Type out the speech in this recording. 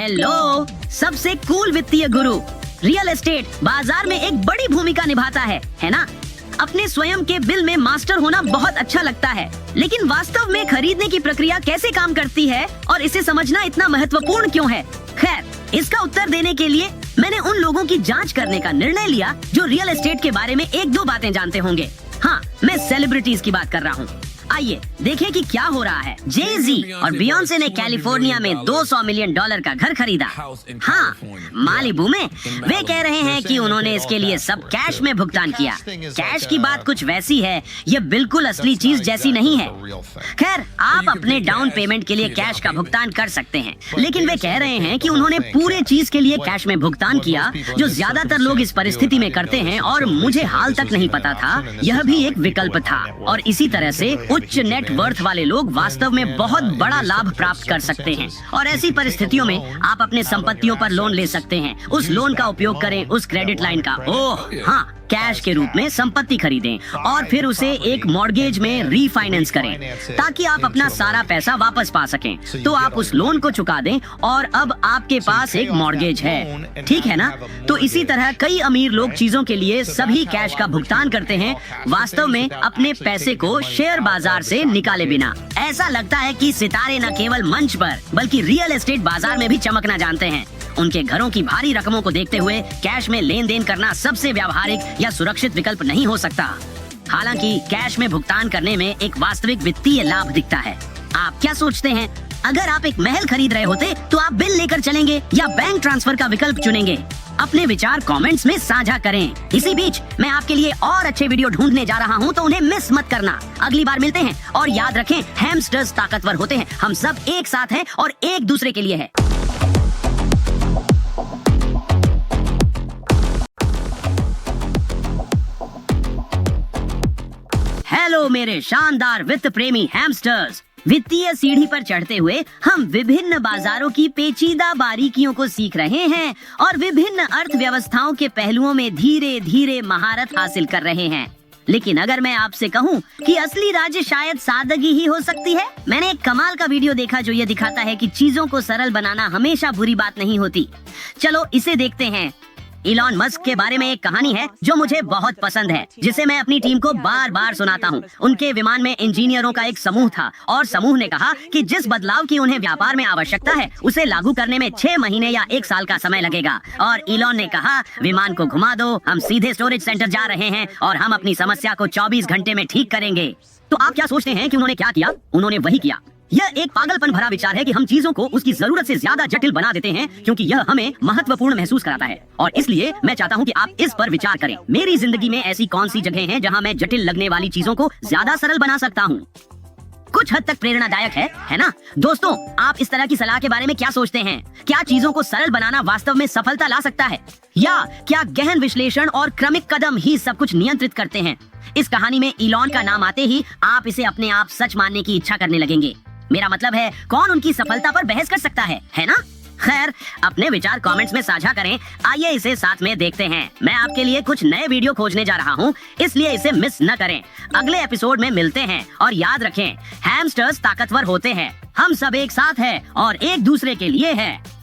Hello, सबसे cool वित्तीय गुरु। Real estate बाजार में एक बड़ी भूमिका निभाता है ना? अपने स्वयं के बिल में मास्टर होना बहुत अच्छा लगता है, लेकिन वास्तव में खरीदने की प्रक्रिया कैसे काम करती है और इसे समझना इतना महत्वपूर्ण क्यों है? खैर, इसका उत्तर देने के लिए मैंने उन लोगों की जांच करने का निर्णय लिया जो रियल एस्टेट के बारे में एक दो बातें जानते होंगे। हाँ, मैं सेलिब्रिटीज की बात कर रहा हूँ। आइए देखें कि क्या हो रहा है। जे-ज़ी और बियोंसे ने कैलिफोर्निया में $200 मिलियन का घर खरीदा। हाँ, मालिबू में। वे कह रहे हैं कि उन्होंने इसके लिए सब कैश में भुगतान किया। कैश की बात कुछ वैसी है, ये बिल्कुल असली चीज जैसी नहीं है। खैर, आप अपने डाउन पेमेंट के लिए कैश का भुगतान कर सकते हैं, लेकिन वे कह रहे हैं कि उन्होंने पूरे चीज के लिए कैश में भुगतान किया, जो ज्यादातर लोग इस परिस्थिति में करते हैं, और मुझे हाल तक नहीं पता था यह भी एक विकल्प था। और इसी तरह से उच्च नेट वर्थ वाले लोग वास्तव में बहुत बड़ा लाभ प्राप्त कर सकते हैं। और ऐसी परिस्थितियों में आप अपने संपत्तियों पर लोन ले सकते हैं। उस लोन का उपयोग करें उस क्रेडिट लाइन का, हाँ, कैश के रूप में संपत्ति खरीदें और फिर उसे एक मॉर्गेज में रीफाइनेंस करें ताकि आप अपना सारा पैसा वापस पा सकें। तो आप उस लोन को चुका दें और अब आपके पास एक मॉर्गेज है, ठीक है ना? तो इसी तरह कई अमीर लोग चीजों के लिए सभी कैश का भुगतान करते हैं, वास्तव में अपने पैसे को शेयर बाजार से निकाले बिना। ऐसा लगता है कि सितारे न केवल मंच पर बल्कि रियल एस्टेट बाजार में भी चमकना जानते हैं। उनके घरों की भारी रकमों को देखते हुए कैश में लेन देन करना सबसे व्यावहारिक या सुरक्षित विकल्प नहीं हो सकता। हालांकि कैश में भुगतान करने में एक वास्तविक वित्तीय लाभ दिखता है। आप क्या सोचते हैं? अगर आप एक महल खरीद रहे होते तो आप बिल लेकर चलेंगे या बैंक ट्रांसफर का विकल्प चुनेंगे? अपने विचार कमेंट्स में साझा करें। इसी बीच मैं आपके लिए और अच्छे वीडियो ढूंढने जा रहा हूं, तो उन्हें मिस मत करना। अगली बार मिलते हैं और याद रखें, हैमस्टर्स ताकतवर होते हैं। हम सब एक साथ हैं और एक दूसरे के लिए है। हेलो मेरे शानदार वित्त प्रेमी हैमस्टर्स। वित्तीय सीढ़ी पर चढ़ते हुए हम विभिन्न बाजारों की पेचीदा बारीकियों को सीख रहे हैं और विभिन्न अर्थव्यवस्थाओं के पहलुओं में धीरे धीरे महारत हासिल कर रहे हैं। लेकिन अगर मैं आपसे कहूं कि असली राज शायद सादगी ही हो सकती है। मैंने एक कमाल का वीडियो देखा जो ये दिखाता है कि चीजों को सरल बनाना हमेशा बुरी बात नहीं होती। चलो इसे देखते हैं। इलॉन मस्क के बारे में एक कहानी है जो मुझे बहुत पसंद है, जिसे मैं अपनी टीम को बार बार सुनाता हूँ। उनके विमान में इंजीनियरों का एक समूह था और समूह ने कहा कि जिस बदलाव की उन्हें व्यापार में आवश्यकता है उसे लागू करने में 6 महीने या 1 साल का समय लगेगा। और इलॉन ने कहा, विमान को घुमा दो, हम सीधे स्टोरेज सेंटर जा रहे हैं और हम अपनी समस्या को 24 घंटे में ठीक करेंगे। तो आप क्या सोचते हैं कि उन्होंने क्या किया? उन्होंने वही किया। यह एक पागलपन भरा विचार है कि हम चीजों को उसकी जरूरत से ज्यादा जटिल बना देते हैं क्योंकि यह हमें महत्वपूर्ण महसूस कराता है। और इसलिए मैं चाहता हूं कि आप इस पर विचार करें। मेरी जिंदगी में ऐसी कौन सी जगह हैं जहां मैं जटिल लगने वाली चीजों को ज्यादा सरल बना सकता हूं? कुछ हद तक प्रेरणादायक है ना? दोस्तों, आप इस तरह की सलाह के बारे में क्या सोचते हैं? क्या चीजों को सरल बनाना वास्तव में सफलता ला सकता है, या क्या गहन विश्लेषण और क्रमिक कदम ही सब कुछ नियंत्रित करते हैं? इस कहानी में इलॉन का नाम आते ही आप इसे अपने आप सच मानने की इच्छा करने लगेंगे। मेरा मतलब है, कौन उनकी सफलता पर बहस कर सकता है ना? खैर, अपने विचार कमेंट्स में साझा करें। आइए इसे साथ में देखते हैं। मैं आपके लिए कुछ नए वीडियो खोजने जा रहा हूं, इसलिए इसे मिस न करें। अगले एपिसोड में मिलते हैं और याद रखें, हैमस्टर्स ताकतवर होते हैं। हम सब एक साथ हैं और एक दूसरे के लिए है।